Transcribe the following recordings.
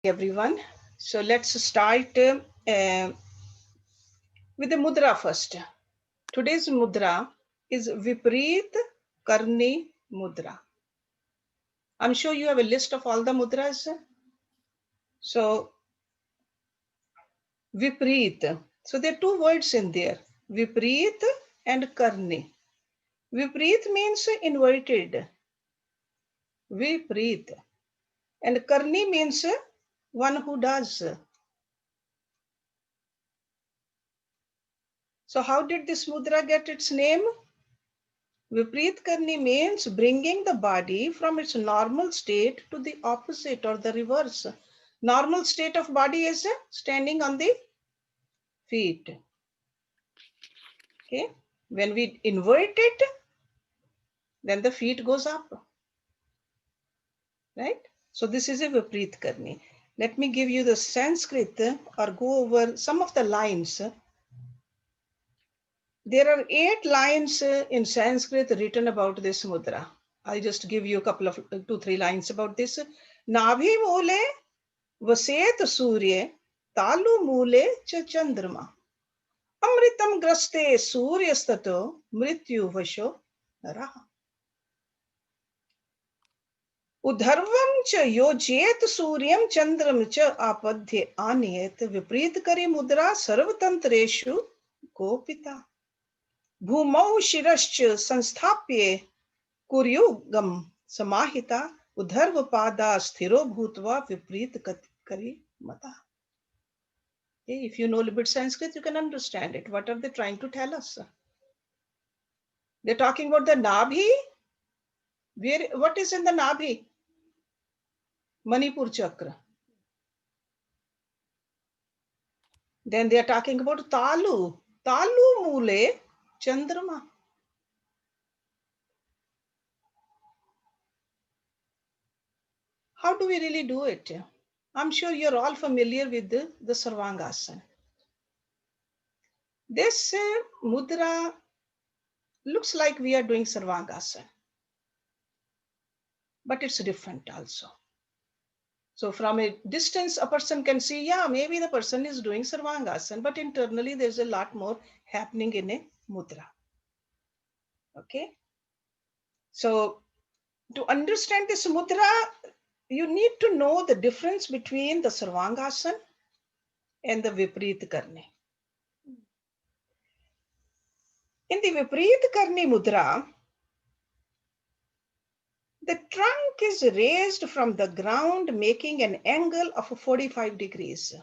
Everyone. So let's start with the mudra first. Today's mudra is Viprit Karni Mudra. I'm sure you have a list of all the mudras. So Viprit. So there are two words in there, Viprit and Karni. Viprit means inverted. Viprit. And Karni means one who does. So how did this mudra get its name? Viprit Karni means bringing the body from its normal state to the opposite or the reverse. Normal state of body is standing on the feet. Okay. When we invert it, then the feet goes up. Right? So this is a Viprit Karni. Let me give you the Sanskrit or go over some of the lines. There are 8 lines in Sanskrit written about this mudra. I'll just give you a couple of 2-3 lines about this. Nabhi mule वसेत सूर्य तालु मूले च चंद्रमा अमृतम ग्रस्ते सूर्यस्ततो मृत्युवशो नरः उधर्वं च योजयेत सूर्यं चंद्रम च आपद्ये आनयेत विपरीत करी मुद्रा सर्वतंत्रेषु गोपिता भूमौ शिरश्च संस्थाप्ये कुर्युगम समाहिता उधर्व पादा स्थिरो भूत्वा विपरीत करी मता. If you know a bit Sanskrit, you can understand it. What are they trying to tell us? They're talking about the Nabhi. What is in the Nabhi? Manipur Chakra. Then they are talking about Talu. Talu Mule Chandrama. How do we really do it? I'm sure you're all familiar with the Sarvangasana. This mudra looks like we are doing Sarvangasana, but it's different also. So from a distance, a person can see, yeah, maybe the person is doing Sarvangasana, but internally there's a lot more happening in a mudra. Okay. So to understand this mudra, you need to know the difference between the Sarvangasana and the Viprit Karni. In the Viprit Karni mudra, the trunk is raised from the ground, making an angle of 45 degrees.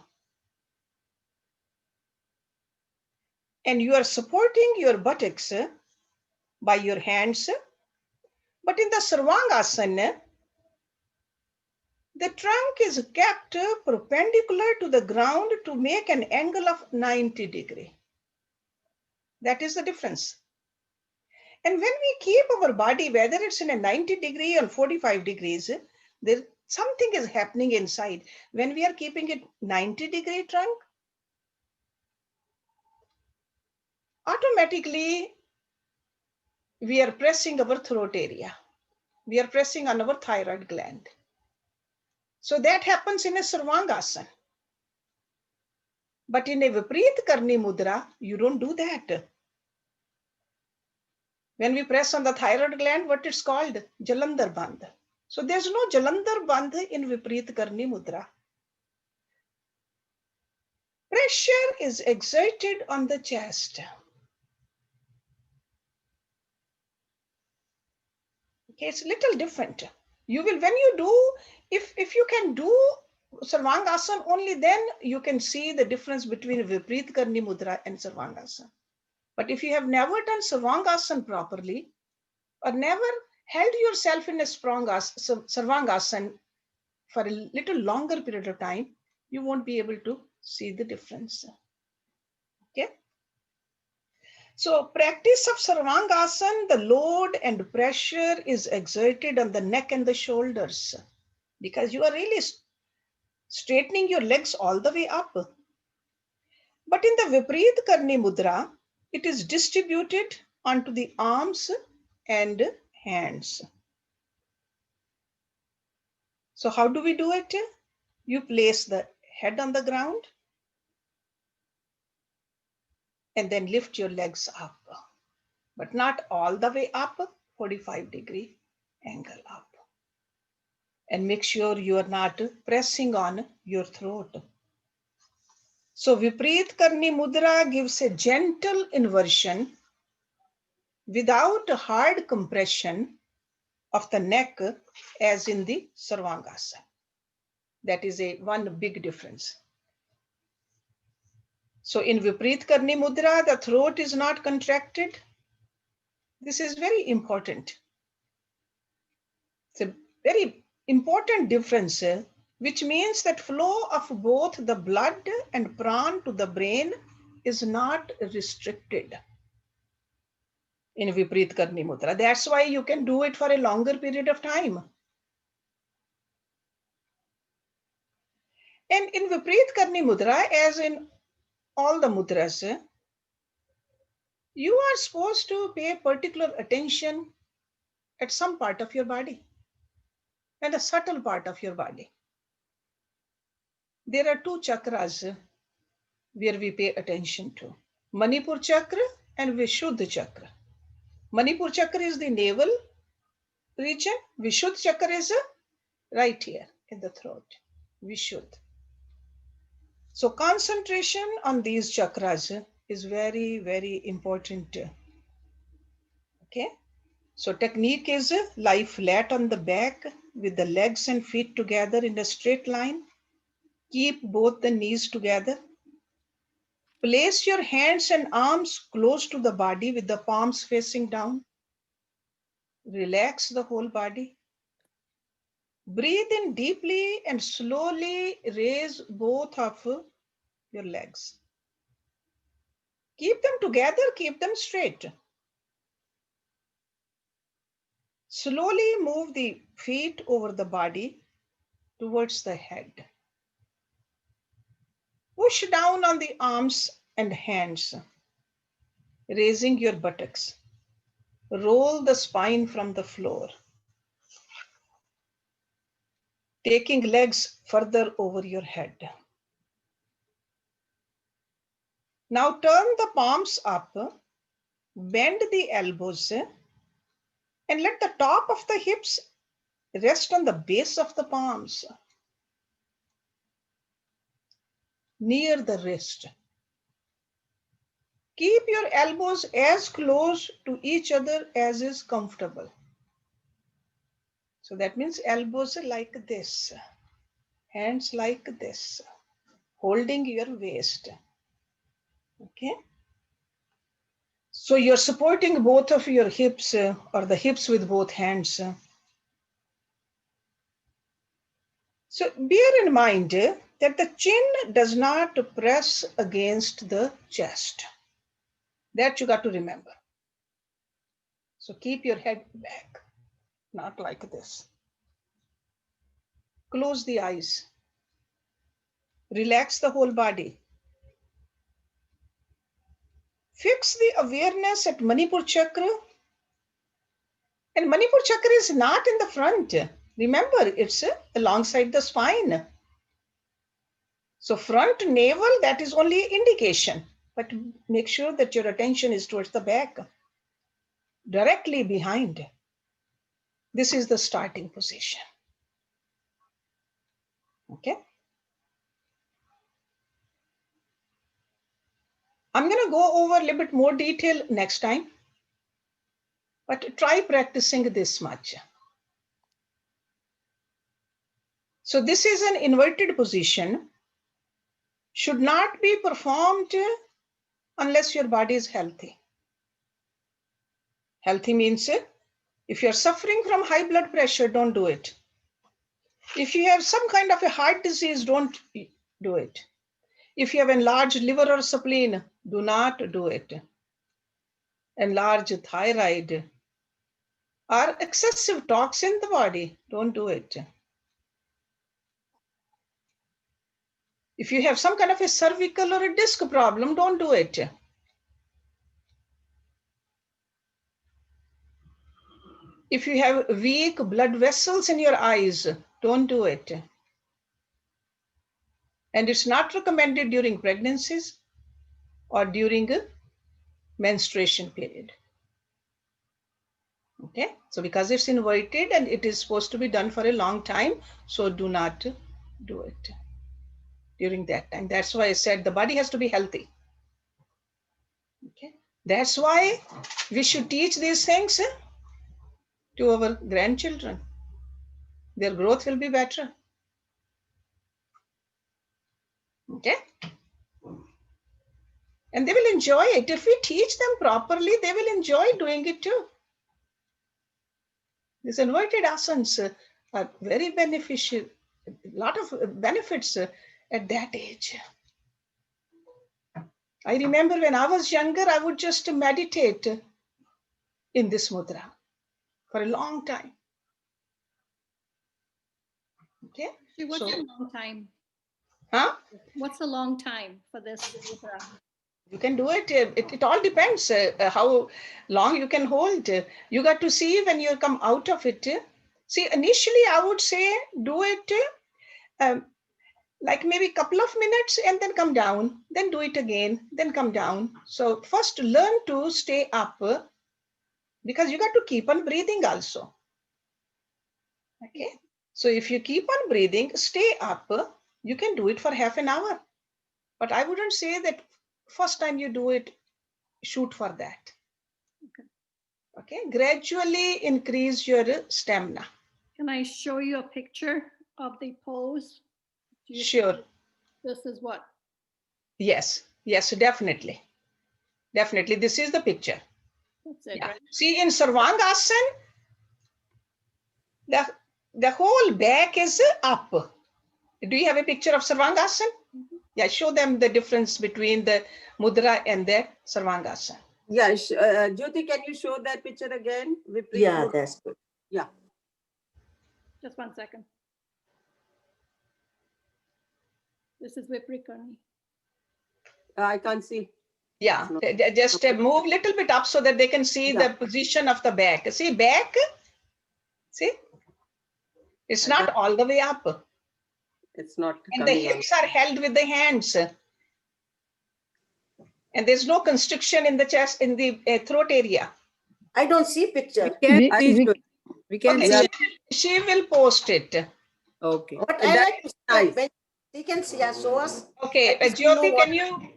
And you are supporting your buttocks by your hands. But in the Sarvangasana, the trunk is kept perpendicular to the ground to make an angle of 90 degrees. That is the difference. And when we keep our body, whether it's in a 90 degree or 45 degrees, there something is happening inside. When we are keeping it 90 degree trunk, automatically we are pressing our throat area. We are pressing on our thyroid gland. So that happens in a Sarvangasana. But in a Viprit Karni mudra, you don't do that. When we press on the thyroid gland, what it's called? Jalandhar Bandh. So there's no Jalandhar Bandh in Viprit Karni mudra. Pressure is exerted on the chest. Okay, it's a little different. You will, when you do, if you can do Sarvangasana, only then you can see the difference between Viprit Karni mudra and Sarvangasana. But if you have never done Sarvangasana properly, or never held yourself in a Sarvangasana for a little longer period of time, you won't be able to see the difference. Okay. So practice of Sarvangasana, the load and pressure is exerted on the neck and the shoulders because you are really straightening your legs all the way up. But in the Viprit Karni mudra, it is distributed onto the arms and hands. So how do we do it? You place the head on the ground and then lift your legs up, but not all the way up, 45-degree angle up. And make sure you are not pressing on your throat. So Viprit Karni Mudra gives a gentle inversion without hard compression of the neck as in the Sarvangasana. That is one big difference. So in Viprit Karni Mudra, the throat is not contracted. This is very important. It's a very important difference, which means that flow of both the blood and prana to the brain is not restricted in Viprit Karni Mudra. That's why you can do it for a longer period of time. And in Viprit Karni Mudra, as in all the mudras, you are supposed to pay particular attention at some part of your body and a subtle part of your body. There are two chakras where we pay attention to: Manipur chakra and Vishuddha chakra. Manipur chakra is the navel region. Vishuddha chakra is right here in the throat. Vishuddha. So concentration on these chakras is very, very important. Okay. So technique is lie flat on the back with the legs and feet together in a straight line. Keep both the knees together. Place your hands and arms close to the body with the palms facing down. Relax the whole body. Breathe in deeply and slowly raise both of your legs. Keep them together, keep them straight. Slowly move the feet over the body towards the head. Push down on the arms and hands, raising your buttocks. Roll the spine from the floor, taking legs further over your head. Now turn the palms up, bend the elbows, and let the top of the hips rest on the base of the palms, near the wrist. Keep your elbows as close to each other as is comfortable. So that means elbows like this, hands like this, holding your waist. Okay. So you're supporting both of your hips or the hips with both hands. So bear in mind that the chin does not press against the chest. That you got to remember. So keep your head back, not like this. Close the eyes. Relax the whole body. Fix the awareness at Manipur chakra. And Manipur chakra is not in the front. Remember, it's alongside the spine. So front navel, that is only indication, but make sure that your attention is towards the back, directly behind. This is the starting position. Okay. I'm going to go over a little bit more detail next time, but try practicing this much. So this is an inverted position, should not be performed unless your body is healthy. Healthy means if you're suffering from high blood pressure, don't do it. If you have some kind of a heart disease, don't do it. If you have enlarged liver or spleen, do not do it. Enlarged thyroid or excessive toxin in the body, don't do it. If you have some kind of a cervical or a disc problem, don't do it. If you have weak blood vessels in your eyes, don't do it. And it's not recommended during pregnancies or during a menstruation period. Okay, so because it's inverted and it is supposed to be done for a long time, so do not do it during that time. That's why I said the body has to be healthy. Okay, that's why we should teach these things to our grandchildren. Their growth will be better. Okay, and they will enjoy it. If we teach them properly, they will enjoy doing it too. These inverted asanas are very beneficial, a lot of benefits at that age. I remember when I was younger, I would just meditate in this mudra for a long time. Okay. What's a long time? Huh? What's a long time for this mudra? You can do it. It all depends how long you can hold. You got to see when you come out of it. See, initially I would say do it like maybe a couple of minutes and then come down, then do it again, then come down. So first learn to stay up because you got to keep on breathing also. Okay. So if you keep on breathing, stay up, you can do it for half an hour. But I wouldn't say that first time you do it, shoot for that. Okay. Gradually increase your stamina. Can I show you a picture of the pose? Sure. This is what? Yes. Yes, definitely. Definitely. This is the picture. That's it, Yeah. right? See, in Sarvangasana, the whole back is up. Do you have a picture of Sarvangasana? Mm-hmm. Yeah, show them the difference between the mudra and the Sarvangasana. Yeah, Jyoti, can you show that picture again? Viprit Yeah, mudra. that's good. Yeah. Just 1 second. This is Viprit Karni. I can't see. Yeah, No. just move a little bit up so that they can see Yeah. the position of the back. See, back, see? It's not all the way up. It's not And the coming hips are held with the hands. And there's no constriction in the chest, in the throat area. I don't see picture. We can Okay, see. she will post it. Okay. But I like to see nice. when she can see us, show us. Okay, At least we know Jyoti,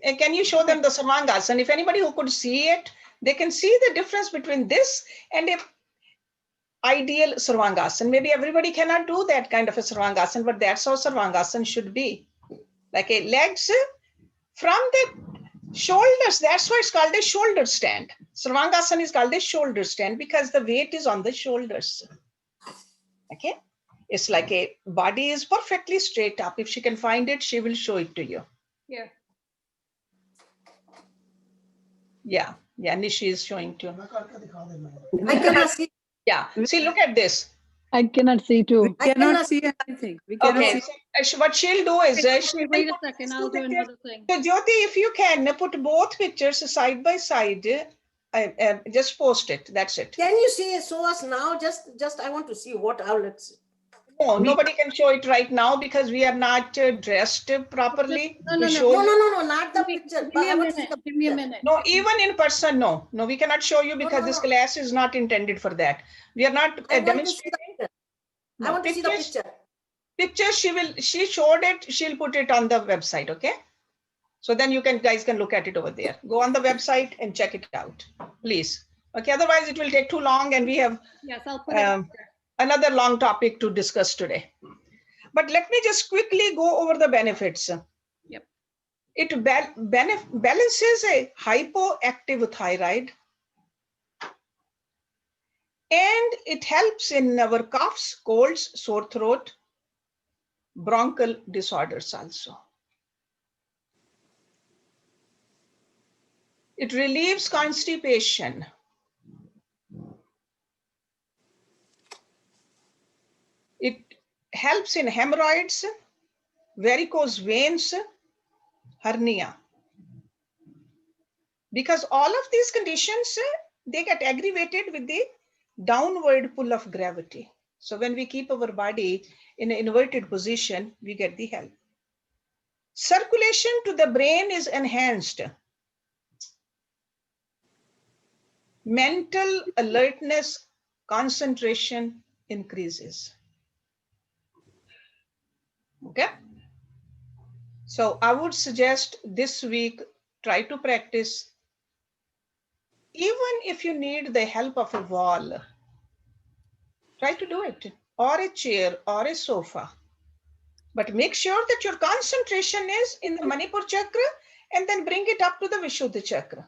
what- can you show them the Sarvangasana? If anybody who could see it, they can see the difference between this and a ideal Sarvangasana. Maybe everybody cannot do that kind of a Sarvangasana, but that's how Sarvangasana should be. Like a legs from the shoulders. That's why it's called a shoulder stand. Sarvangasana is called a shoulder stand because the weight is on the shoulders. Okay. It's like a body is perfectly straight up. If she can find it, she will show it to you. Here. Yeah. Yeah. Nishi is showing too. I cannot see. Yeah. See, look at this. I cannot see too. We cannot see anything. We cannot Okay. see. So, what she'll do is she will Wait a put second, these I'll two do pictures. another thing. So Jyoti, if you can put both pictures side by side, just post it. That's it. Can you see show us now? Just I want to see what our let's. No, nobody can show it right now because we are not dressed properly. No, to no, show No, you. no, not the picture. Give But me I a want to see minute. the Give me a picture. minute. No, even in person, no. No, we cannot show you because no, this no. class is not intended for that. We are not I want to see the demonstrating. picture. I No, want to see the pictures- picture. Pictures, she showed it, she'll put it on the website, okay? So then you guys can look at it over there. Go on the website and check it out, please. Okay, otherwise it will take too long and we have Yes, I'll put it up there. another long topic to discuss today. But let me just quickly go over the benefits. Yep. It balances a hypoactive thyroid. And it helps in our coughs, colds, sore throat, bronchial disorders also. It relieves constipation. It helps in hemorrhoids, varicose veins, hernia. Because all of these conditions, they get aggravated with the downward pull of gravity. So when we keep our body in an inverted position, we get the help. Circulation to the brain is enhanced. Mental alertness, concentration increases. Okay. So I would suggest this week, try to practice. Even if you need the help of a wall, try to do it, or a chair or a sofa. But make sure that your concentration is in the Manipur chakra and then bring it up to the Vishuddha chakra.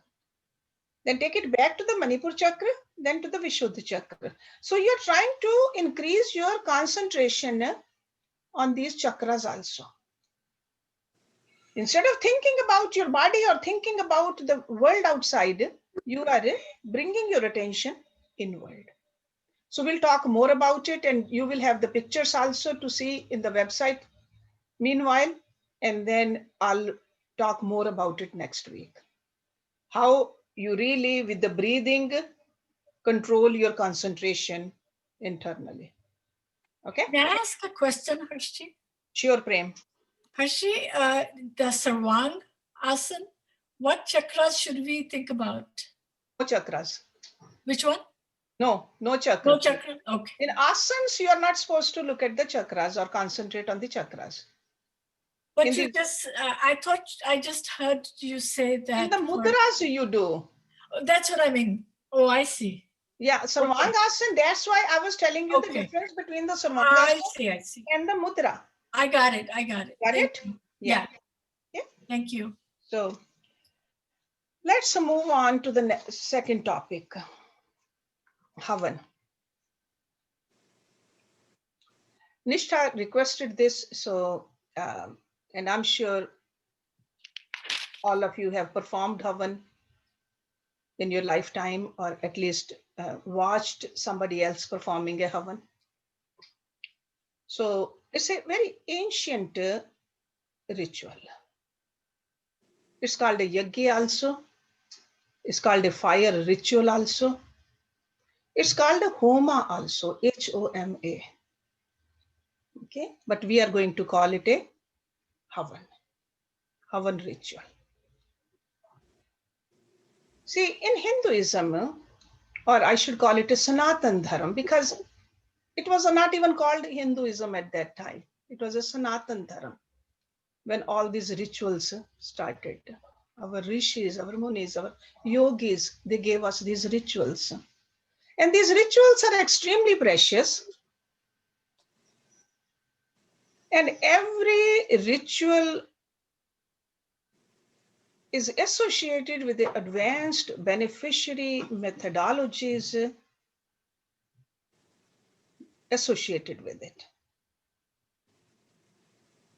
Then take it back to the Manipur chakra, then to the Vishuddha chakra. So you're trying to increase your concentration on these chakras also. Instead of thinking about your body or thinking about the world outside, you are bringing your attention inward. So we'll talk more about it, and you will have the pictures also to see in the website meanwhile, and then I'll talk more about it next week. How you really, with the breathing, control your concentration internally. Okay? May I ask a question, Hershey? Sure, Prem. Hershey, the Sarvangasana, what chakras should we think about? No chakras. Which one? No chakra. No chakra? Okay. In asanas, you are not supposed to look at the chakras or concentrate on the chakras. But In you the- just, I just heard you say that. In the mudras, you do. That's what I mean. Oh, I see. Yeah, Sarvangasana, that's why I was telling you the Okay. difference between the I Sarvangasana see. and the mudra. I got it. Got Thank it? you. Yeah. Thank you. So let's move on to the second topic, Havan. Nishtha requested this, so, and I'm sure all of you have performed Havan in your lifetime, or at least watched somebody else performing a Havan. So it's a very ancient ritual. It's called a yagya also. It's called a fire ritual also. It's called a Homa also, Homa. Okay, but we are going to call it a Havan ritual. See, in Hinduism, or I should call it a Sanatan Dharam, because it was not even called Hinduism at that time. It was a Sanatan Dharam when all these rituals started. Our rishis, our munis, our yogis, they gave us these rituals. And these rituals are extremely precious. And every ritual is associated with the advanced beneficiary methodologies associated with it.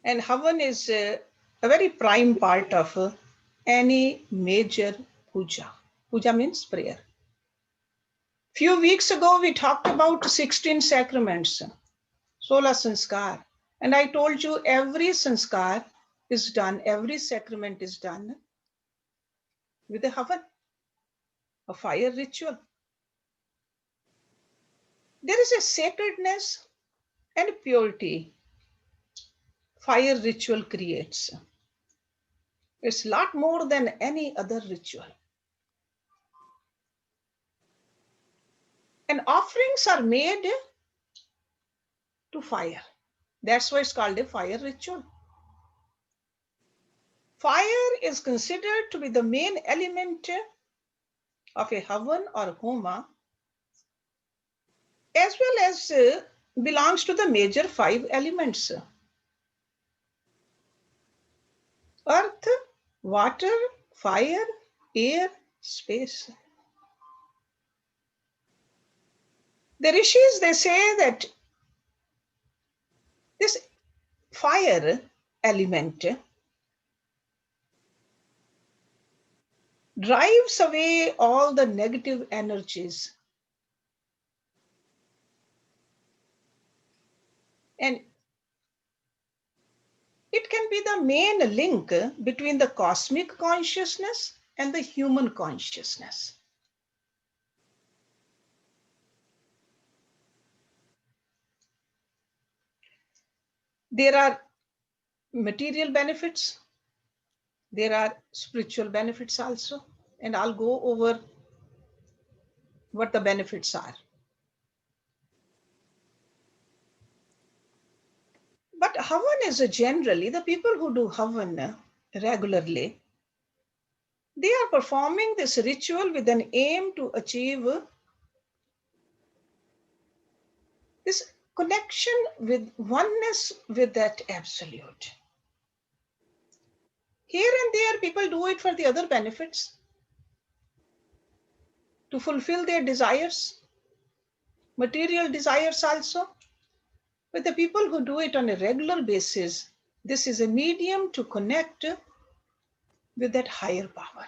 And Havan is a very prime part of any major puja. Puja means prayer. Few weeks ago, we talked about 16 sacraments, 16 sanskar. And I told you every sanskar is done, every sacrament is done with a Havan, a fire ritual. There is a sacredness and purity fire ritual creates. It's a lot more than any other ritual. And offerings are made to fire. That's why it's called a fire ritual. Fire is considered to be the main element of a Havan or Homa, as well as belongs to the major 5 elements: earth, water, fire, air, space. The rishis, they say that this fire element drives away all the negative energies. And it can be the main link between the cosmic consciousness and the human consciousness. There are material benefits There are spiritual benefits also, and I'll go over what the benefits are. But Havan is generally, the people who do Havan regularly, they are performing this ritual with an aim to achieve this connection with oneness with that absolute. Here and there, people do it for the other benefits, to fulfill their desires, material desires also. But the people who do it on a regular basis, this is a medium to connect with that higher power.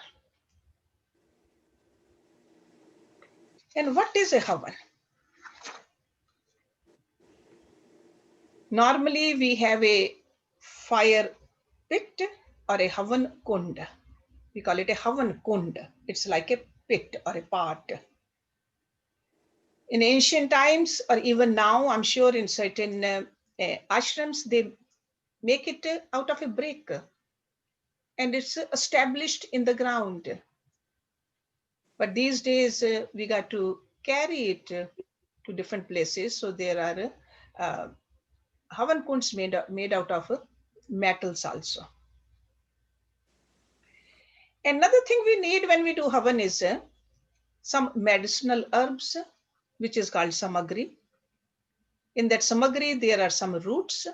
And what is a Havan? Normally, we have a fire pit or a Havan kund. We call it a Havan kund. It's like a pit or a pot. In ancient times, or even now, I'm sure in certain ashrams, they make it out of a brick, and it's established in the ground. But these days, we got to carry it to different places. So there are Havan kunds made out of metals also. Another thing we need when we do Havan is some medicinal herbs, which is called samagri. In that samagri, there are some roots,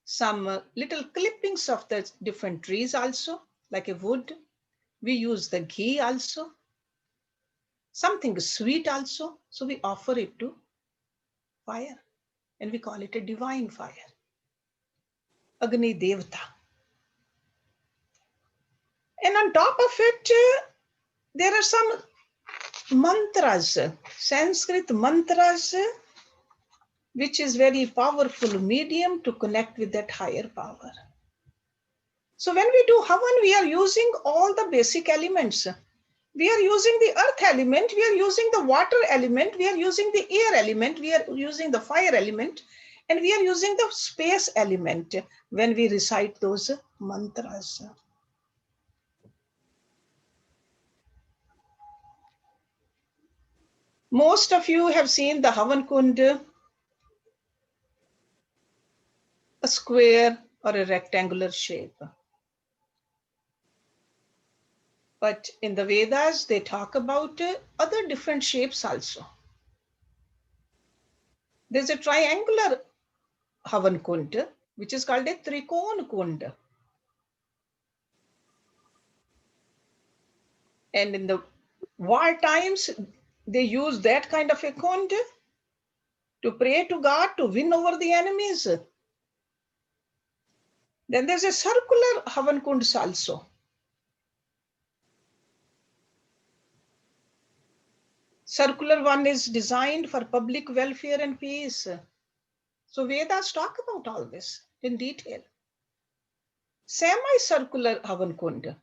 some little clippings of the different trees also, like a wood. We use the ghee also, something sweet also. So we offer it to fire, and we call it a divine fire, Agni Devata. And on top of it, there are some mantras, Sanskrit mantras, which is very powerful medium to connect with that higher power. So when we do Havan, we are using all the basic elements. We are using the earth element, we are using the water element, we are using the air element, we are using the fire element, and we are using the space element when we recite those mantras. Most of you have seen the Havan Kund, a square or a rectangular shape. But in the Vedas, they talk about other different shapes also. There's a triangular Havan Kund, which is called a Trikon Kund. And in the war times, they use that kind of a kund to pray to God to win over the enemies. Then there's a circular Havan kunds also. Circular one is designed for public welfare and peace. So Vedas talk about all this in detail. Semi-circular Havan kund.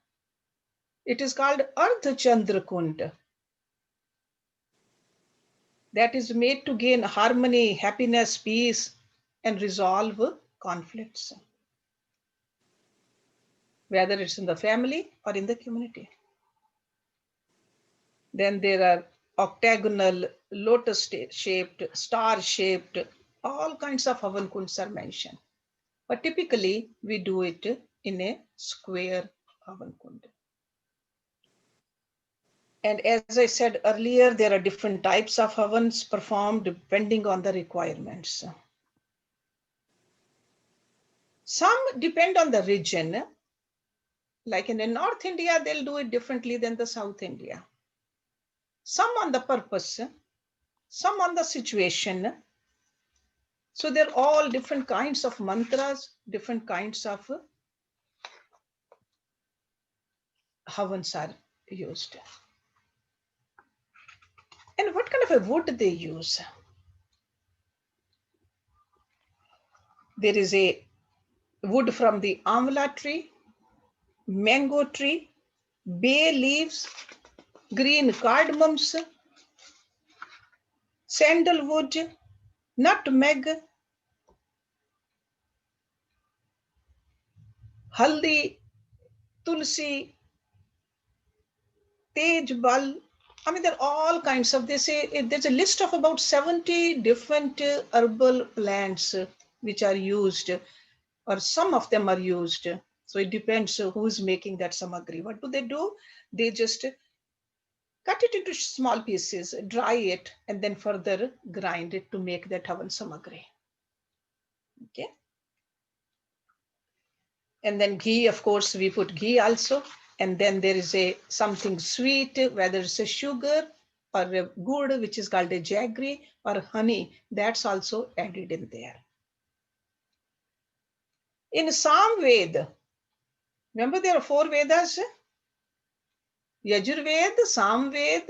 It is called Ardha Chandra Kund. That is made to gain harmony, happiness, peace, and resolve conflicts, whether it's in the family or in the community. Then there are octagonal, lotus-shaped, star-shaped, all kinds of Havan kunds are mentioned. But typically, we do it in a square Havan kund. And as I said earlier, there are different types of Havans performed depending on the requirements. Some depend on the region. Like in the North India, they'll do it differently than the South India. Some on the purpose, some on the situation. So they're all different kinds of mantras, different kinds of Havans are used. And what kind of a wood they use? There is a wood from the amla tree, mango tree, bay leaves, green cardamoms, sandalwood, nutmeg, haldi, tulsi, tejbal. I mean, there are all kinds of, they say there's a list of about 70 different herbal plants which are used, or some of them are used. So it depends who's making that samagri. What do? They just cut it into small pieces, dry it, and then further grind it to make that Havan samagri. Okay. And then ghee, of course, we put ghee also. And then there is something sweet, whether it's a sugar or a gur, which is called a jaggery, or honey, that's also added in there. In Samved, remember there are 4 Vedas: Yajurved, Samved,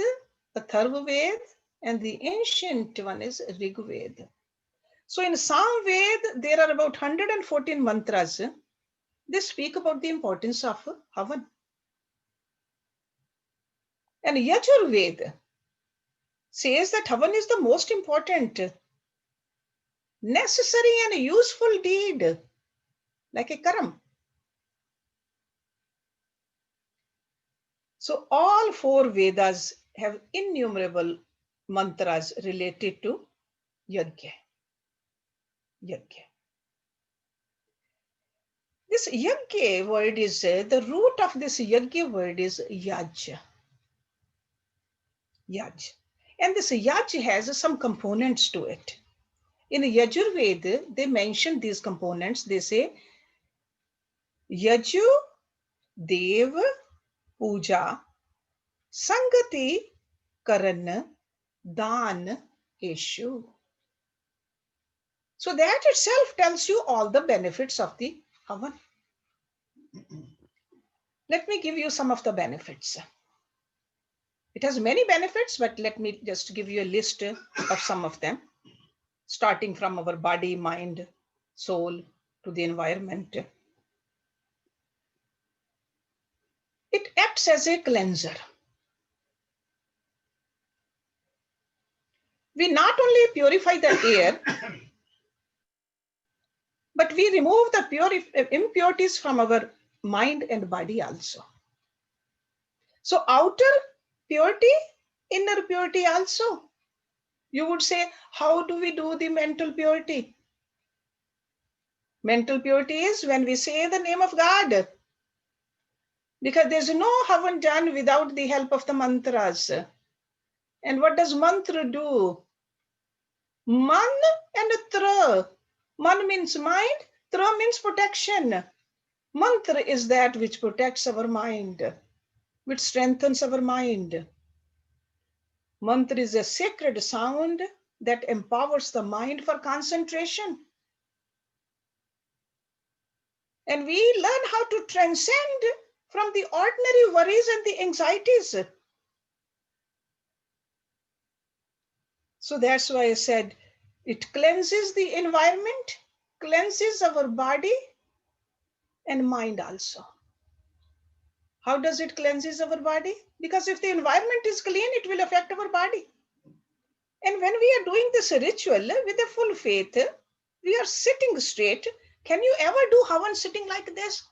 Atharvaved, and the ancient one is Rigved. So in Samved, there are about 114 mantras. They speak about the importance of Havan. And Yajurved says that Havan is the most important, necessary and useful deed, like a karam. So all 4 Vedas have innumerable mantras related to Yajna. This Yajna word is, the root of this Yajna word is Yaj. Yaj. And this Yaj has some components to it. In Yajurveda, they mention these components. They say, Yaju, Dev, Puja, Sangati, Karan, Dan, Eshu. So that itself tells you all the benefits of the Havan. Let me give you some of the benefits. It has many benefits, but let me just give you a list of some of them, starting from our body, mind, soul, to the environment. It acts as a cleanser. We not only purify the air, but we remove the impurities from our mind and body also. So outer purity, inner purity also. You would say, how do we do the mental purity? Mental purity is when we say the name of God. Because there's no Havan done without the help of the mantras. And what does mantra do? Man and tra. Man means mind, tra means protection. Mantra is that which protects our mind, which strengthens our mind. Mantra is a sacred sound that empowers the mind for concentration. And we learn how to transcend from the ordinary worries and the anxieties. So that's why I said it cleanses the environment, cleanses our body and mind also. How does it cleanses our body? Because if the environment is clean, it will affect our body. And when we are doing this ritual with a full faith, we are sitting straight. Can you ever do Havan sitting like this?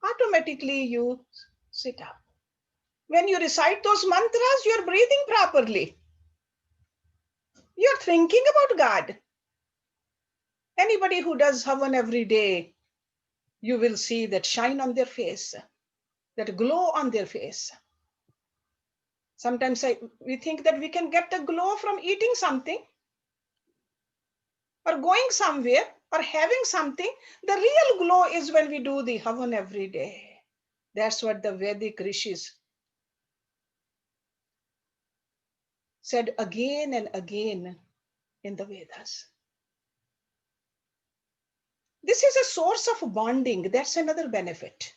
Automatically you sit up. When you recite those mantras, you're breathing properly. You're thinking about God. Anybody who does Havan every day, you will see that shine on their face, that glow on their face. Sometimes we think that we can get the glow from eating something or going somewhere or having something. The real glow is when we do the Havan every day. That's what the Vedic rishis said again and again in the Vedas. This is a source of bonding. That's another benefit.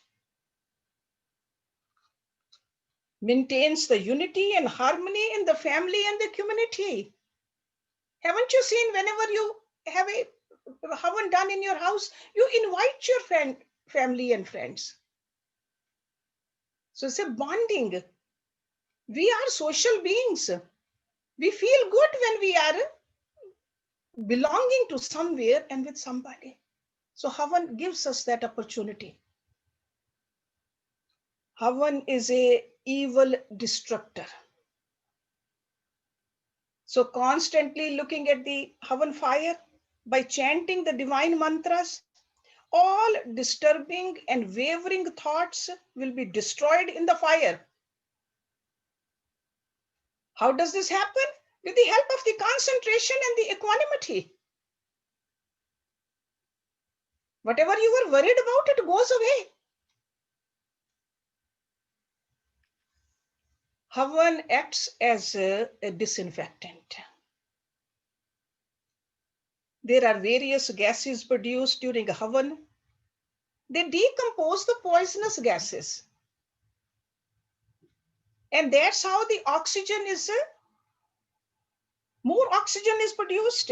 Maintains the unity and harmony in the family and the community. Haven't you seen whenever you have a Havan done in your house, you invite your family and friends. So it's a bonding. We are social beings. We feel good when we are belonging to somewhere and with somebody. So Havan gives us that opportunity. Havan is a evil destructor. So constantly looking at the Havan fire by chanting the divine mantras, all disturbing and wavering thoughts will be destroyed in the fire. How does this happen? With the help of the concentration and the equanimity. Whatever you were worried about, it goes away. Havan acts as a disinfectant. There are various gases produced during Havan. They decompose the poisonous gases. And that's how the oxygen is, more oxygen is produced.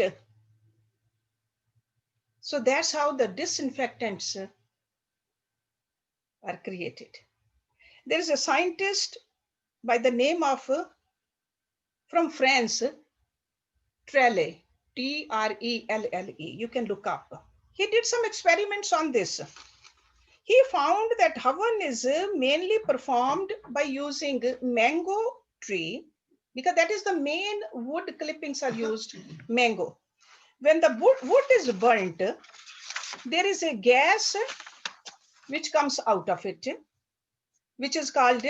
So that's how the disinfectants are created. There is a scientist by the name of, from France, Trelle, Trelle. You can look up. He did some experiments on this. He found that Havan is mainly performed by using mango tree, because that is the main wood clippings are used, mango. When the wood is burnt, there is a gas which comes out of it, which is called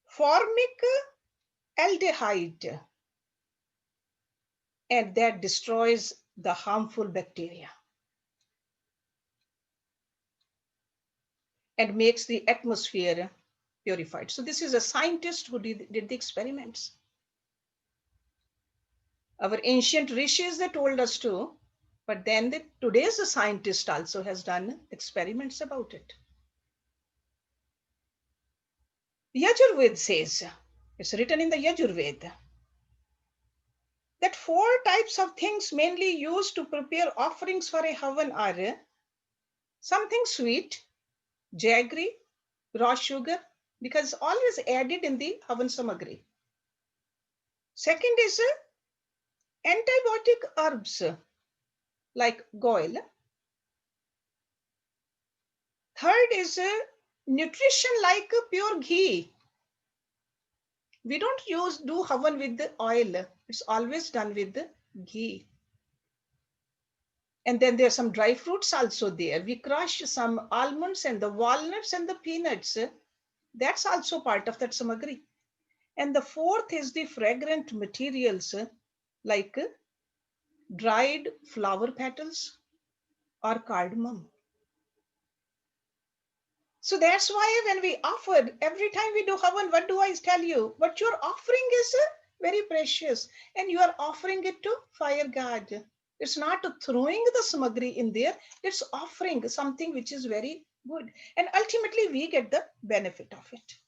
formic aldehyde, and that destroys the harmful bacteria and makes the atmosphere purified. So this is a scientist who did the experiments. Our ancient rishis, they told us to, but then today's scientist also has done experiments about it. Yajurved says, it's written in the Yajurved, that 4 types of things mainly used to prepare offerings for a Havan are something sweet, jaggery, raw sugar, because all is added in the Havan samagri. Second is antibiotic herbs like goil. Third is nutrition like pure ghee. We don't do Havan with the oil. It's always done with the ghee. And then there are some dry fruits also there. We crush some almonds and the walnuts and the peanuts. That's also part of that samagri. And the fourth is the fragrant materials like dried flower petals or cardamom. So that's why when we offer, every time we do Havan, what do I tell you? What you're offering is very precious, and you are offering it to fire god. It's not throwing the samagri in there, it's offering something which is very good. And ultimately we get the benefit of it.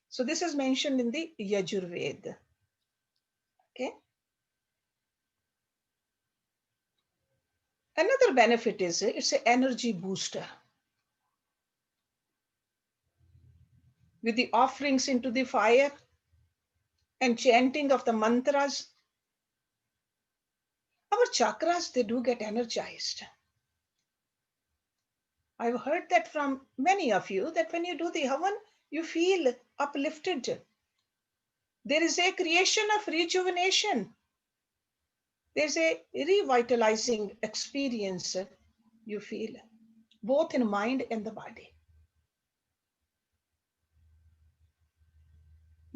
So this is mentioned in the Yajurved. Okay. Another benefit is it's an energy booster. With the offerings into the fire and chanting of the mantras, our chakras, they do get energized. I've heard that from many of you, that when you do the Havan, you feel uplifted. There is a creation of rejuvenation. There's a revitalizing experience you feel, both in mind and the body.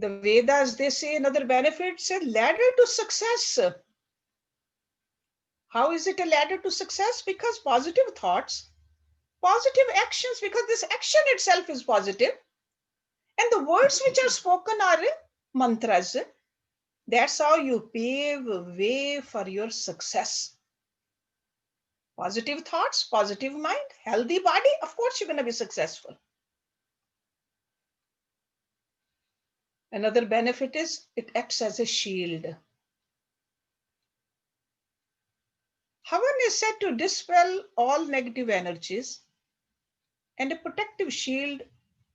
The Vedas, they say another benefit, say ladder to success. How is it a ladder to success? Because positive thoughts, positive actions, because this action itself is positive, and the words which are spoken are mantras. That's how you pave way for your success. Positive thoughts, positive mind, healthy body, of course you're going to be successful. Another benefit is it acts as a shield. Havan is said to dispel all negative energies, and a protective shield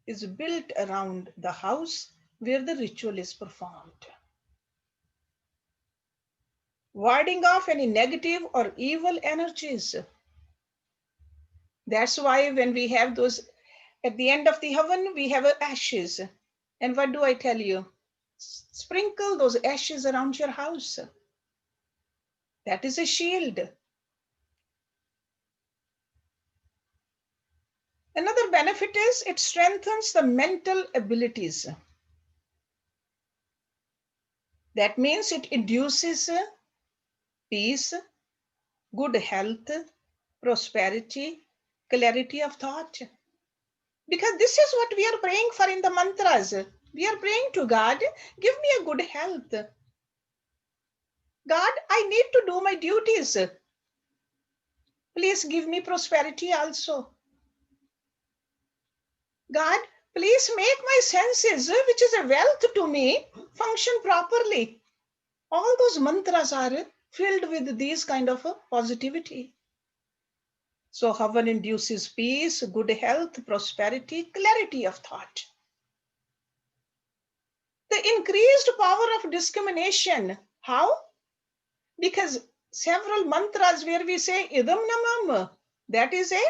is built around the house where the ritual is performed, warding off any negative or evil energies. That's why when we have those At the end of the Havan, we have ashes. And what do I tell you? Sprinkle those ashes around your house. That is a shield. Another benefit is it strengthens the mental abilities. That means it induces peace, good health, prosperity, clarity of thought. Because this is what we are praying for in the mantras. We are praying to God, give me a good health. God, I need to do my duties. Please give me prosperity also. God, please make my senses, which is a wealth to me, function properly. All those mantras are filled with these kind of positivity. So Havan induces peace, good health, prosperity, clarity of thought. The increased power of discrimination. How? Because several mantras where we say idam namam, that is a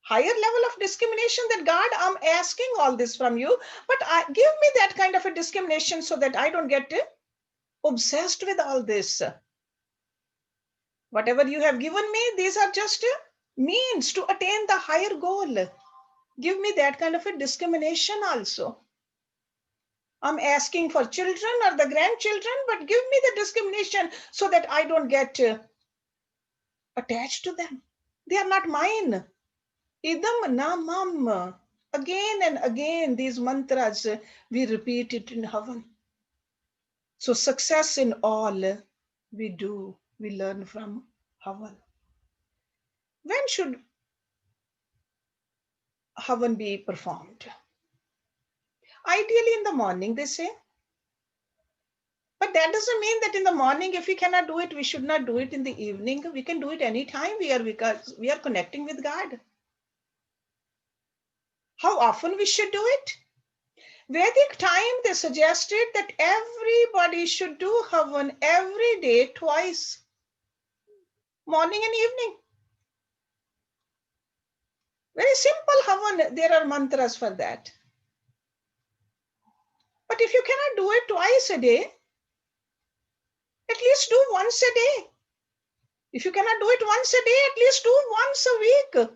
higher level of discrimination that God, I'm asking all this from you, but give me that kind of a discrimination so that I don't get obsessed with all this. Whatever you have given me, these are just means to attain the higher goal. Give me that kind of a discrimination also. I'm asking for children or the grandchildren, but give me the discrimination so that I don't get attached to them. They are not mine. Idam namam. Again and again, these mantras, we repeat it in Havan. So success in all we do, we learn from Havan. When should Havan be performed? Ideally in the morning, they say. But that doesn't mean that in the morning, if we cannot do it, we should not do it in the evening. We can do it anytime because we are connecting with God. How often we should do it? Vedic time, they suggested that everybody should do Havan every day, twice, morning and evening. Very simple Havan, there are mantras for that. But if you cannot do it twice a day, at least do once a day. If you cannot do it once a day, at least do once a week.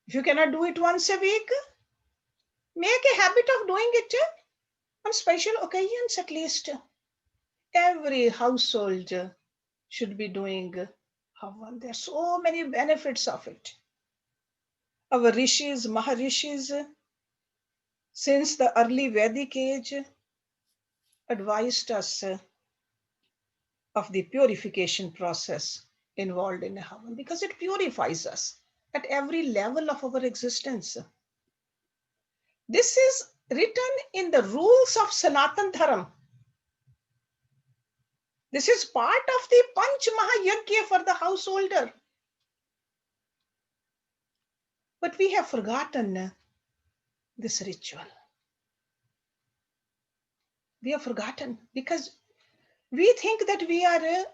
If you cannot do it once a week, make a habit of doing it on special occasions at least. Every household should be doing Havan. There are so many benefits of it. Our rishis, maharishis, since the early Vedic age, advised us of the purification process involved in Havan because it purifies us at every level of our existence. This is written in the rules of Sanatan Dharam. This is part of the Panch Mahayagya for the householder. But we have forgotten this ritual. We have forgotten because we think that we are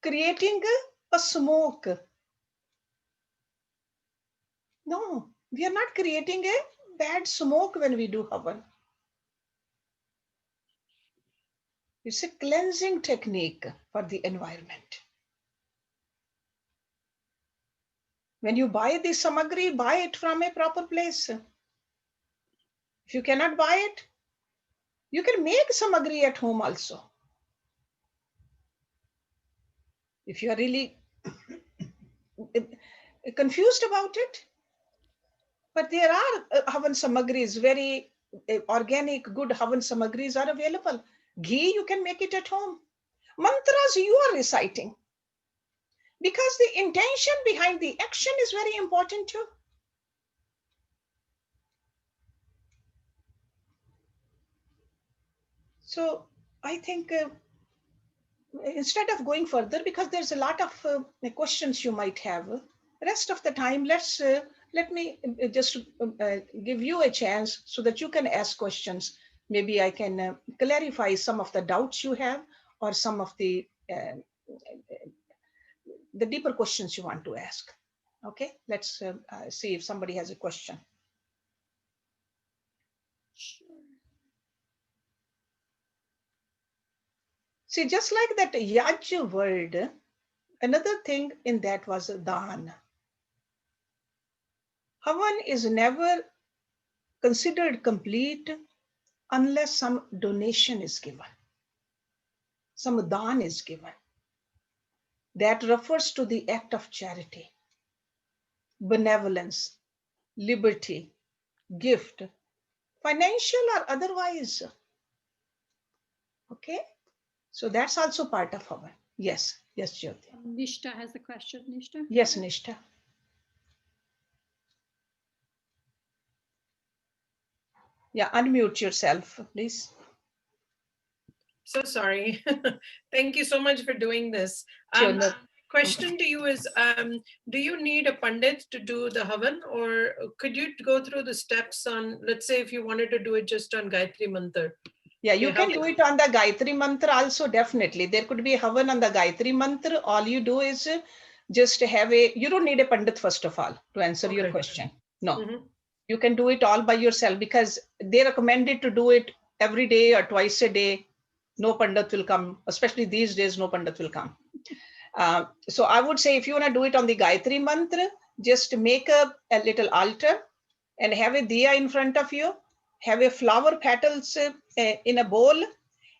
creating a smoke. No, we are not creating a bad smoke when we do Havan. It's a cleansing technique for the environment. When you buy the samagri, buy it from a proper place. If you cannot buy it, you can make samagri at home also. If you are really confused about it, but there are Havan samagris, very organic, good Havan samagris are available. Ghee, you can make it at home. Mantras you are reciting. Because the intention behind the action is very important too. So I think instead of going further, because there's a lot of questions you might have, rest of the time, let me just give you a chance so that you can ask questions. Maybe I can clarify some of the doubts you have or some of the the deeper questions you want to ask. Okay, let's see if somebody has a question. See, just like that Yaj word, another thing in that was Dan. Havan is never considered complete unless some donation is given, some dan is given. That refers to the act of charity, benevolence, liberty, gift, financial or otherwise. Okay, so that's also part of Havan. Yes, yes, Jyoti. Nishta has a question. Nishta? Yes, Nishta. Yeah, unmute yourself, please. So sorry. Thank you so much for doing this. Sure, no. Question to you is, do you need a pandit to do the Havan, or could you go through the steps on, let's say if you wanted to do it just on Gayatri Mantra? Yeah, you can do it on the Gayatri Mantra also, definitely. There could be a Havan on the Gayatri Mantra. All you do is just have you don't need a Pandit first of all to answer your question. No, you can do it all by yourself because they recommended to do it every day or twice a day. No Pandit will come, especially these days, no Pandit will come. So I would say if you want to do it on the Gayatri Mantra, just make a little altar and have a diya in front of you. Have a flower petals in a bowl,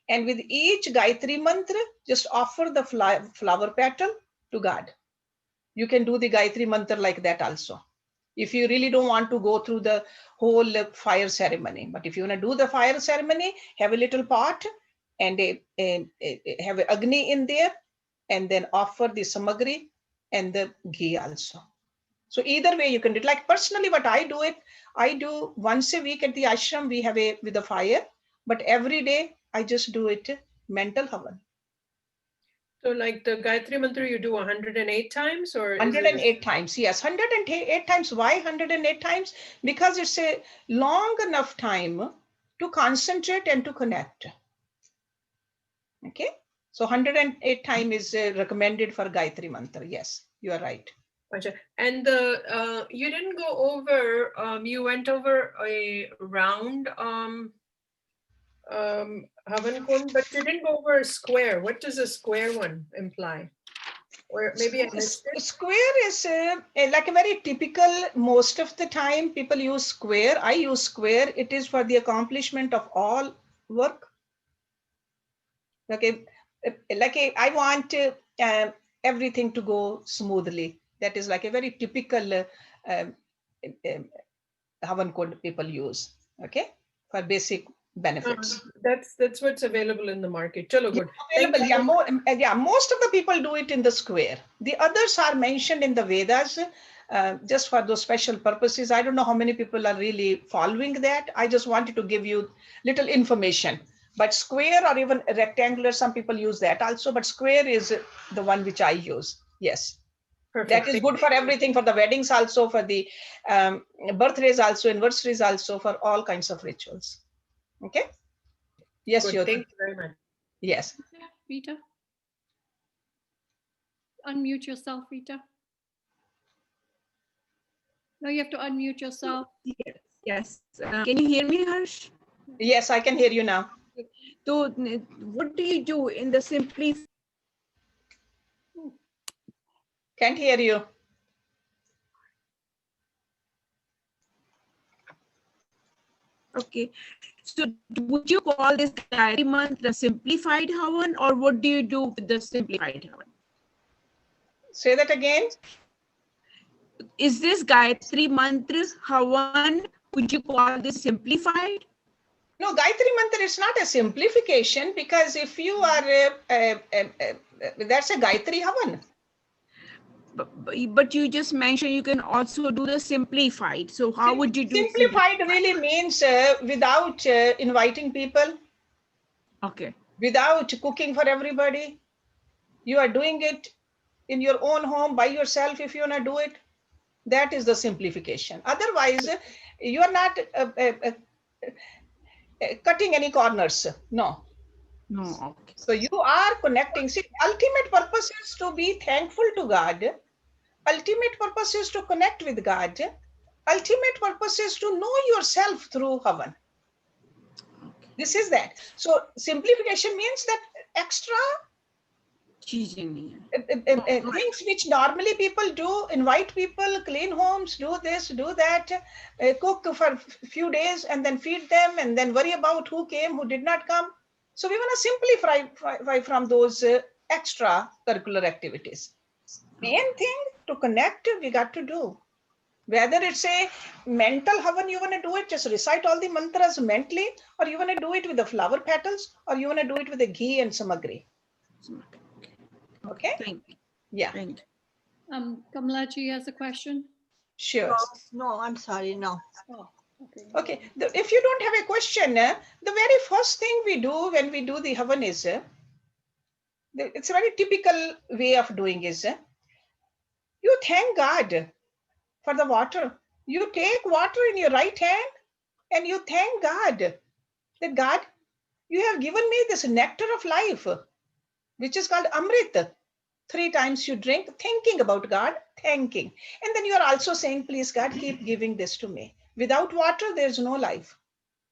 and with each Gayatri Mantra, just offer the flower petal to God. You can do the Gayatri Mantra like that also. If you really don't want to go through the whole fire ceremony, but if you want to do the fire ceremony, have a little pot and have a Agni in there, and then offer the samagri and the ghee also. So either way you can do it. Like personally, what I do once a week at the ashram, we have with the fire, but every day I just do it mental Havan. So like the Gayatri Mantra, you do 108 times or? 108 times, yes. 108 times. Why 108 times? Because it's a long enough time to concentrate and to connect. Okay. So 108 times is recommended for Gayatri Mantra. Yes, you are right. And you didn't go over, you went over a round Havan Kund, but you didn't go over a square. What does a square one imply? Or maybe I missed it. Square is like a very typical, most of the time people use square. I use square. It is for the accomplishment of all work. Okay. I want everything to go smoothly. That is like a very typical Havan code people use. Okay, for basic benefits. That's what's available in the market. Chalo, good. Available, yeah, most of the people do it in the square. The others are mentioned in the Vedas just for those special purposes. I don't know how many people are really following that. I just wanted to give you little information. But square or even rectangular, some people use that also, but square is the one which I use. Yes. Perfect. That is good for everything, for the weddings also, for the birthdays also, anniversaries also, for all kinds of rituals. Okay. Yes, good. Thank you very much. Yes. Rita. Unmute yourself, Rita. No, you have to unmute yourself. Yes. Can you hear me, Hersh? Yes, I can hear you now. So what do you do in the simply? Can't hear you. Okay. So would you call this Gayatri Mantra simplified Havan, or what do you do with the simplified Havan? Say that again. Is this Gayatri Mantra Havan, would you call this simplified? No, Gayatri Mantra is not a simplification, because if you are, that's a Gayatri Havan. But you just mentioned you can also do the simplified. So how would you do simplified? Really means without inviting people. Okay. Without cooking for everybody. You are doing it in your own home by yourself if you want to do it. That is the simplification. Otherwise, you are not cutting any corners. No. No, okay. So you are connecting. See, ultimate purpose is to be thankful to God. Ultimate purpose is to connect with God. Ultimate purpose is to know yourself through Havan. Okay. This is that. So simplification means that extra चीजें नहीं है. things which normally people do, invite people, clean homes, do this, do that, cook for a few days and then feed them and then worry about who came, who did not come. So we want to simplify from those extra curricular activities. Main thing to connect, we got to do. Whether it's a mental Havan, you want to do it, just recite all the mantras mentally, or you want to do it with the flower petals, or you want to do it with the ghee and samagri. Okay? Thank you. Yeah. Thank you. Kamalaji has a question. Sure. No, I'm sorry, no. Oh, okay. Okay, if you don't have a question, the very first thing we do when we do the Havan is, it's a very typical way of doing is, you thank God for the water. You take water in your right hand and you thank God that God, you have given me this nectar of life, which is called Amrit. 3 times you drink, thinking about God, thanking. And then you are also saying, please God, keep giving this to me. Without water, there's no life.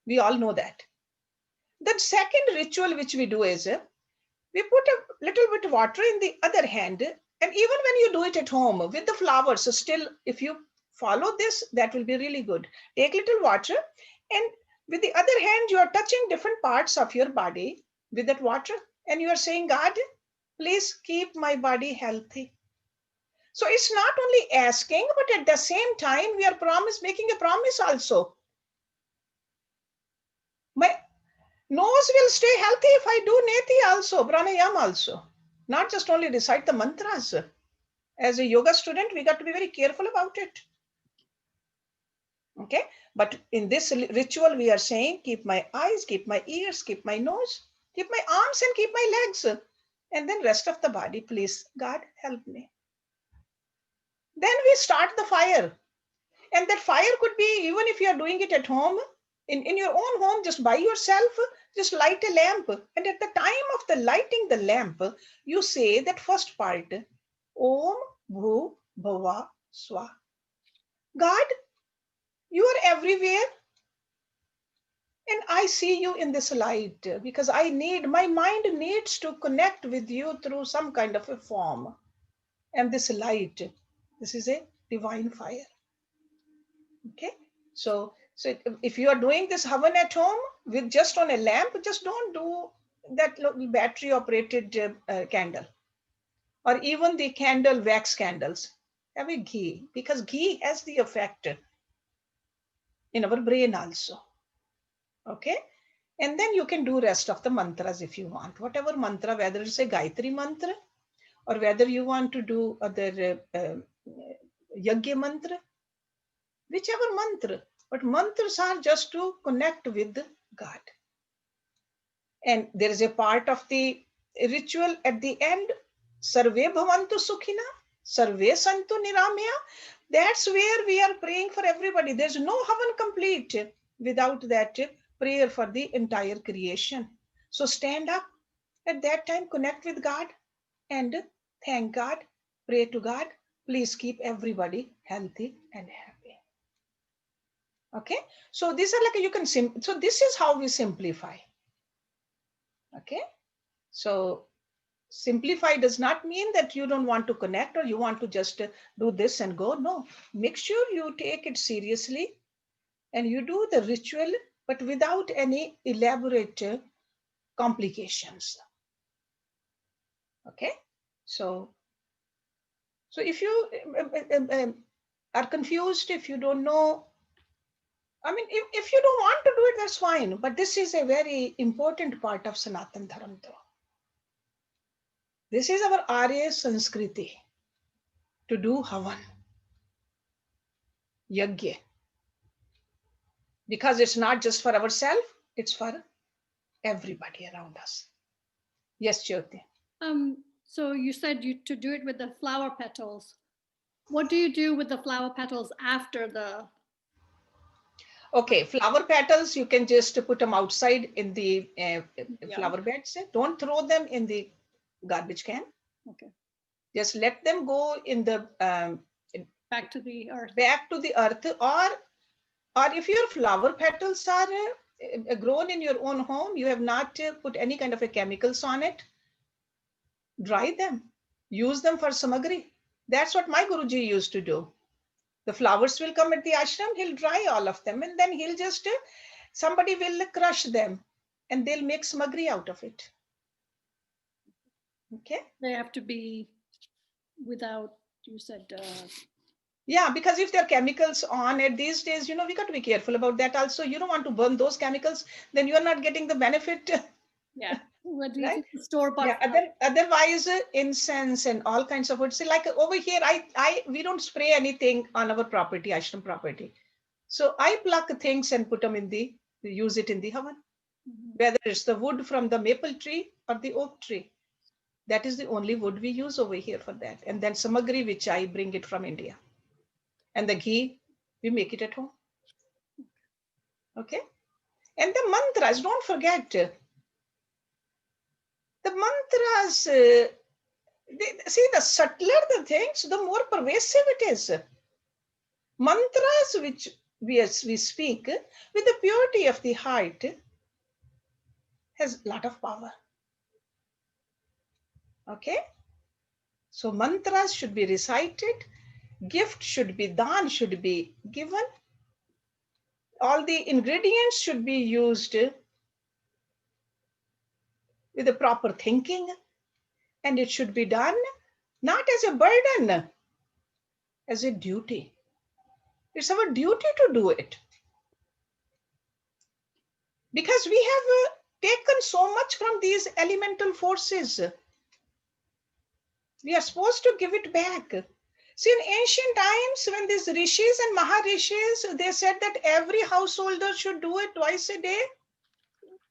We all know that. The second ritual which we do is, we put a little bit of water in the other hand. And even when you do it at home with the flowers, so still, if you follow this, that will be really good. Take little water and with the other hand, you are touching different parts of your body with that water. And you are saying, God, please keep my body healthy. So it's not only asking, but at the same time, we are making a promise also. My nose will stay healthy if I do neti also, pranayama also. Not just only recite the mantras. As a yoga student, we got to be very careful about it. Okay, but in this ritual, we are saying, keep my eyes, keep my ears, keep my nose, keep my arms and keep my legs. And then rest of the body, please, God, help me. Then we start the fire. And that fire could be, even if you are doing it at home, in your own home, just by yourself, just light a lamp. And at the time of the lighting the lamp, you say that first part, Om Bhu Bhava Swa. God, you are everywhere. And I see you in this light because my mind needs to connect with you through some kind of a form. And this light, this is a divine fire. Okay, so if you are doing this Havan at home with just on a lamp, just don't do that battery operated candle or even the candle wax candles. Have a ghee, because ghee has the effect in our brain also. Okay, and then you can do rest of the mantras if you want, whatever mantra, whether it's a Gayatri Mantra or whether you want to do other Yagya Mantra, whichever mantra, but mantras are just to connect with God. And there is a part of the ritual at the end, Sarve Bhavantu Sukhina, Sarve Santu Niramya. That's where we are praying for everybody. There's no Havan complete without that prayer for the entire creation. So stand up at that time, connect with God and thank God, pray to God. Please keep everybody healthy and happy. Okay, so these are like, you can so this is how we simplify. Okay, so simplify does not mean that you don't want to connect or you want to just do this and go. No, make sure you take it seriously and you do the ritual, but without any elaborate complications. Okay, so if you are confused, if you don't know, I mean, if you don't want to do it, that's fine. But this is a very important part of Sanatan Dharam. This is our Arya Sanskriti, to do Havan, Yagya. Because it's not just for ourselves, it's for everybody around us. Yes, Jyoti. So you said to do it with the flower petals. What do you do with the flower petals after the? Okay, flower petals, you can just put them outside in the flower beds. Don't throw them in the garbage can. Okay. Just let them go in the Back to the earth. Or if your flower petals are grown in your own home, you have not put any kind of a chemicals on it, dry them, use them for samagri. That's what my Guruji used to do. The flowers will come at the ashram, he'll dry all of them, and then he'll just, somebody will crush them and they'll make samagri out of it. Okay. They have to be without, you said, Yeah, because if there are chemicals on it these days, we got to be careful about that also. You don't want to burn those chemicals, then you're not getting the benefit. yeah. What do you Right? think? Store bought. Yeah, otherwise incense and all kinds of wood. See, like over here, we don't spray anything on our property, ashram property. So I pluck things and put them use it in the Havan. Whether it's the wood from the maple tree or the oak tree. That is the only wood we use over here for that. And then samagri, which I bring it from India. And the ghee, we make it at home. Okay. And the mantras, don't forget. The mantras, see, the subtler the things, the more pervasive it is. Mantras which we speak with the purity of the heart has a lot of power. Okay. So mantras should be recited. Gift should be, dan should be given. All the ingredients should be used with the proper thinking, and it should be done not as a burden, as a duty. It's our duty to do it. Because we have taken so much from these elemental forces. We are supposed to give it back. See, in ancient times, when these rishis and maharishis, they said that every householder should do it twice a day.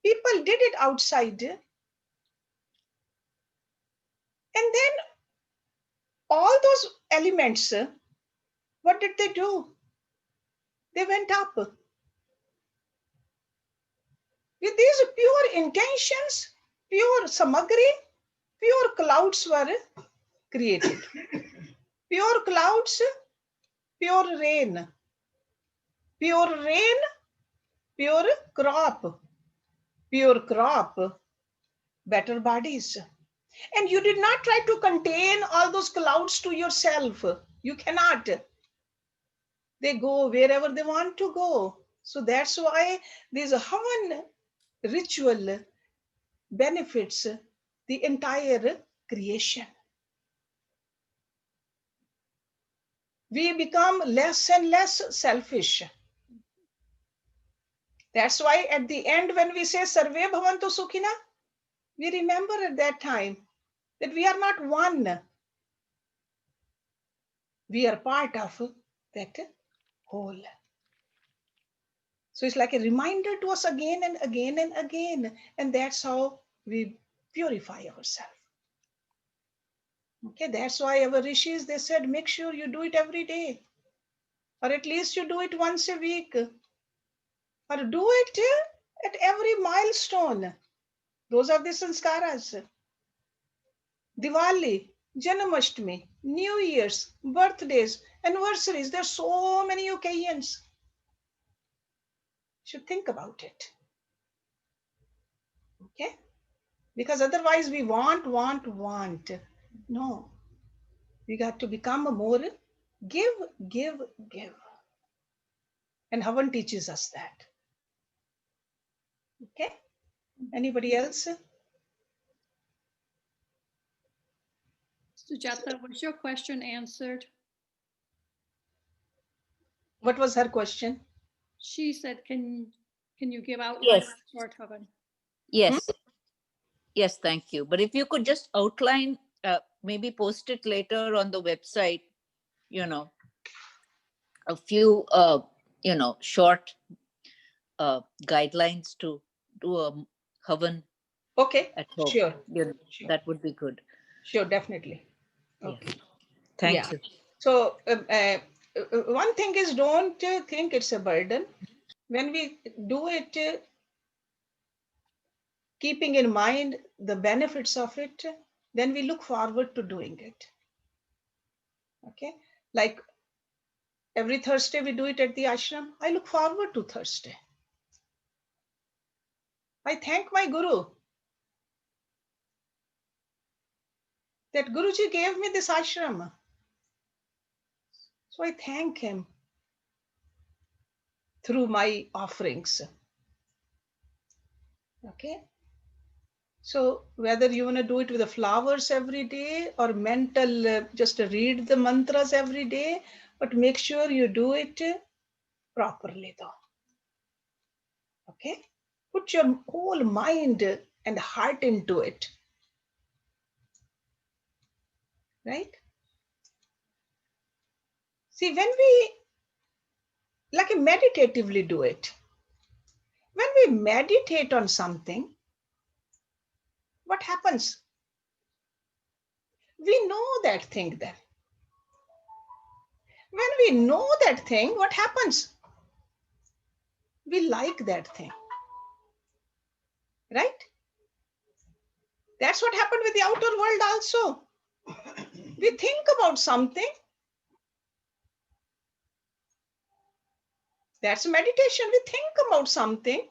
People did it outside. And then all those elements, what did they do? They went up. With these pure intentions, pure samagri, pure clouds were created. Pure clouds, pure rain. Pure rain, pure crop. Pure crop, better bodies. And you did not try to contain all those clouds to yourself. You cannot. They go wherever they want to go. So that's why this Havan ritual benefits the entire creation. We become less and less selfish. That's why at the end, when we say Sarve Bhavantu Sukhina, we remember at that time that we are not one. We are part of that whole. So it's like a reminder to us again and again and again. And that's how we purify ourselves. Okay, that's why our rishis, they said, make sure you do it every day. Or at least you do it once a week. Or do it at every milestone. Those are the sanskaras. Diwali, Janmashtami, New Year's, birthdays, anniversaries. There's so many occasions. You should think about it. Okay? Because otherwise we want. No. We got to become more give. And Havan teaches us that. Okay? Anybody else? Sujata, was your question answered? What was her question? She said, can you give out Yes. short Havan? Yes. Yes, thank you. But if you could just outline, maybe post it later on the website, a few, short guidelines to do a Havan Okay, at home. sure. Sure. That would be good. Sure, definitely. Okay. Yes. Thank Yeah. you. So one thing is, don't think it's a burden. when we do it, keeping in mind the benefits of it, then we look forward to doing it. Okay, like every Thursday we do it at the ashram. I look forward to Thursday. I thank my Guru that Guruji gave me this ashram. So I thank him through my offerings. Okay. So whether you want to do it with the flowers every day or mental, just read the mantras every day, but make sure you do it properly though. Okay. Put your whole mind and heart into it. Right? See, when we like meditatively do it, when we meditate on something, what happens? We know that thing then. When we know that thing, what happens? We like that thing. Right? That's what happened with the outer world also. We think about something. That's meditation. We think about something.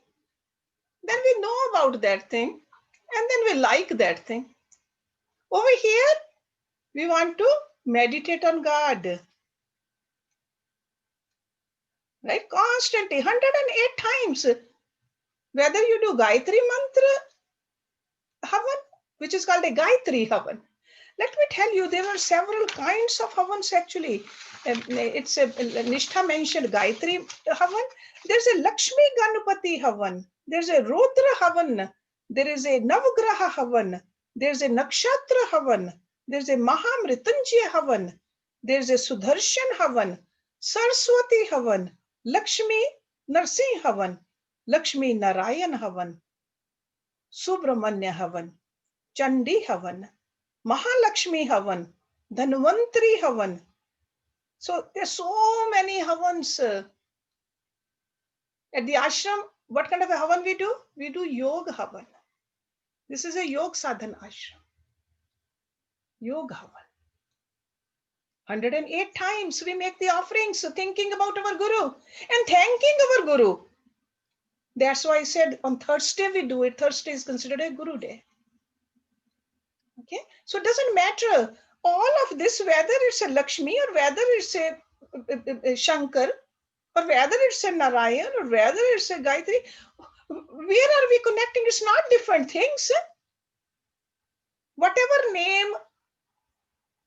Then we know about that thing. And then we like that thing. Over here, we want to meditate on God. Right? Constantly, 108 times. Whether you do Gayatri Mantra Havan, which is called a Gayatri Havan. Let me tell you, there are several kinds of Havans actually. It's a Nishtha mentioned Gayatri Havan. There's a Lakshmi Ganapati Havan. There's a Rudra Havan. There is a Navagraha Havan. There's a Nakshatra Havan. There's a Mahamritanjaya Havan. There's a Sudarshan Havan. Saraswati Havan. Lakshmi Narsingh Havan. Lakshmi Narayan Havan. Subramanya Havan. Chandi Havan. Mahalakshmi Havan, Dhanvantri Havan. So there's so many Havans. At the ashram, what kind of a Havan we do? We do Yoga Havan. This is a Yoga Sadhan ashram. Yoga Havan. 108 times we make the offerings thinking about our Guru and thanking our Guru. That's why I said on Thursday we do it. Thursday is considered a Guru day. Okay, so it doesn't matter all of this, whether it's a Lakshmi or whether it's a Shankar or whether it's a Narayan or whether it's a Gayatri. Where are we connecting? It's not different things. Whatever name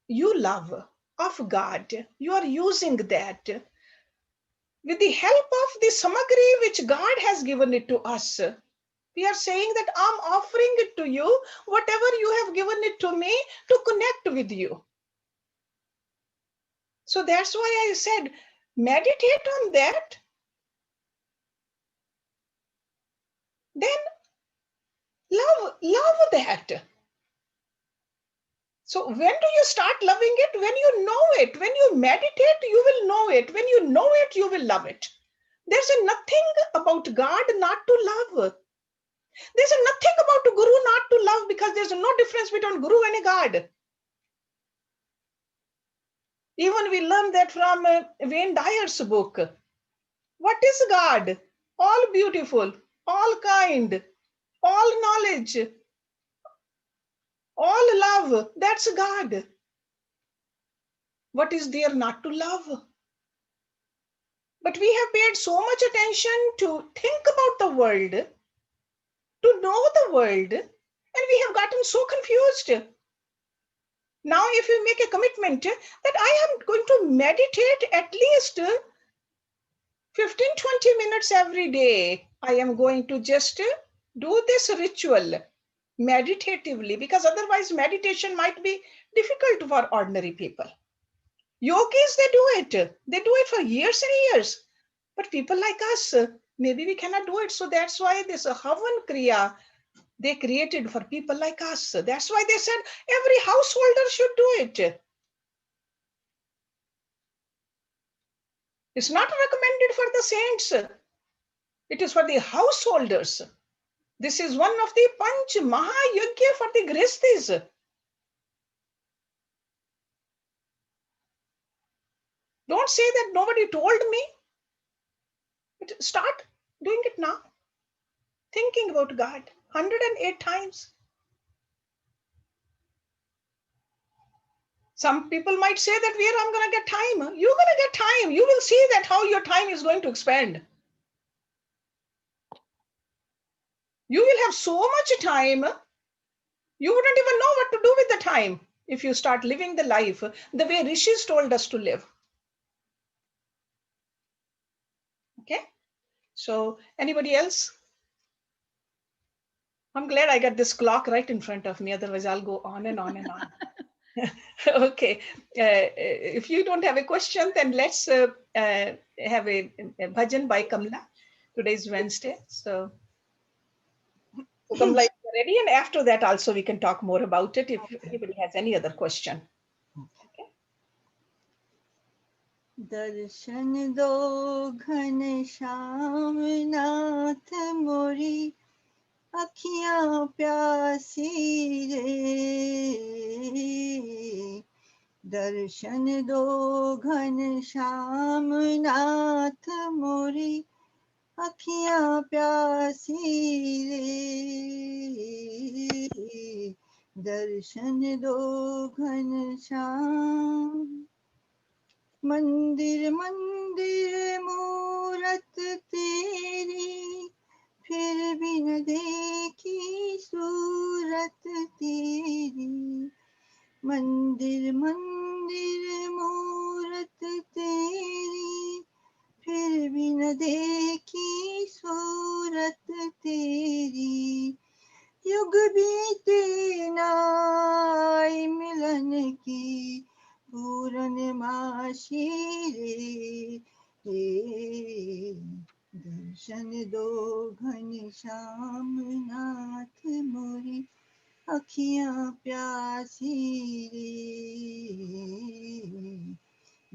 you love of God, you are using that with the help of the samagri which God has given it to us. We are saying that I'm offering it to you, whatever you have given it to me to connect with you. So that's why I said, meditate on that. Then love that. So when do you start loving it? When you know it. When you meditate, you will know it. When you know it, you will love it. There's nothing about God not to love. There's nothing about Guru not to love, because there's no difference between Guru and a God. Even we learn that from Wayne Dyer's book. What is God? All beautiful, all kind, all knowledge, all love. That's God. What is there not to love? But we have paid so much attention to think about the world, to know the world, and we have gotten so confused. Now, if you make a commitment that I am going to meditate at least 15-20 minutes every day, I am going to just do this ritual meditatively, because otherwise meditation might be difficult for ordinary people. Yogis, they do it for years and years. But people like us, maybe we cannot do it. So that's why this Havan Kriya, they created for people like us. That's why they said every householder should do it. It's not recommended for the saints. It is for the householders. This is one of the Panch Mahayagya for the Grihasthis. Don't say that nobody told me. Start doing it now. Thinking about God 108 times. Some people might say that where I'm going to get time. You're going to get time. You will see that how your time is going to expand. You will have so much time. You wouldn't even know what to do with the time if you start living the life the way Rishis told us to live. Okay. So anybody else? I'm glad I got this clock right in front of me. Otherwise, I'll go on and on and on. Okay. If you don't have a question, then let's have a bhajan by Kamla. Today is Wednesday. So Kamla, if you're ready. And after that, also, we can talk more about it if anybody has any other question. दर्शन दो घन श्याम नाथ मोरी अखियां प्यासी रे दर्शन दो घन श्याम नाथ मोरी अखियां प्यासी रे दर्शन दो घन श्याम मंदिर मंदिर मूरत तेरी फिर भी न देखी सूरत तेरी मंदिर मंदिर मूरत तेरी फिर भी न देखी सूरत तेरी युग बीते नाई मिलन की पूर्णमासी रे दर्शन दो घन श्याम नाथ मोरी अखियां प्यासी रे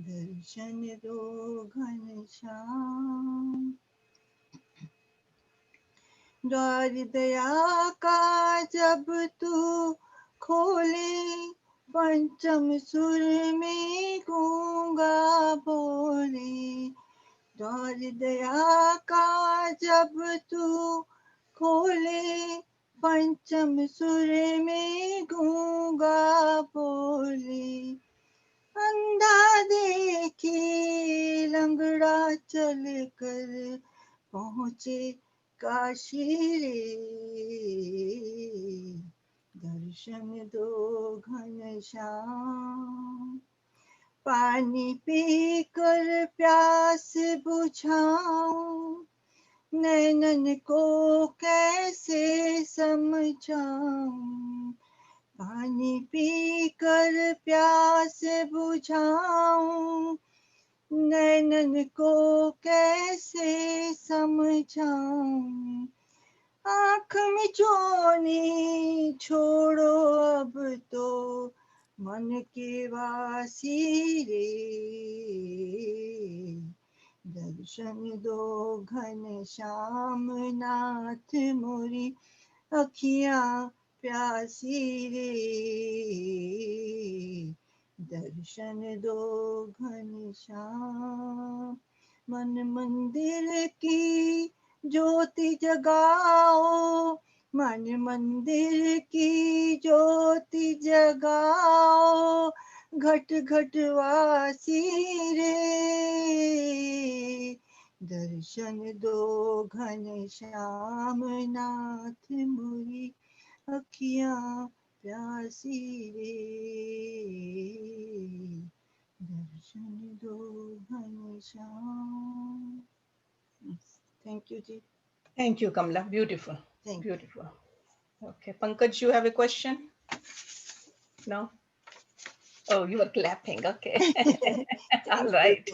दर्शन दो घन श्याम द्वार दया का जब तू खोले पंचम सुर में गूंगा बोले द्वार दया का जब तू खोले पंचम सुर में गूंगा बोले अंधा देखे लंगड़ा चल कर पहुँचे काशी रे दर्शन दो घन श्याम पानी पी कर प्यास बुझाऊं नैनन को कैसे समझाऊं पानी पी कर प्यास बुझाऊं नैनन को कैसे समझाऊं आँख में चोनी छोड़ो अब तो मन के वासी रे दर्शन दो घन श्याम नाथ मोरी अखियां प्यासी रे दर्शन दो घन श्याम मन मंदिर की ज्योति जगाओ मन मंदिर की ज्योति जगाओ घट घट वासी रे दर्शन दो घन श्याम नाथ मोरी अखियां प्यासी रे दर्शन दो घन Shyam Thank you, Ji. Thank you, Kamla. Beautiful. Thank you. Beautiful. Okay. Pankaj, you have a question? No? Oh, you were clapping. Okay. All right.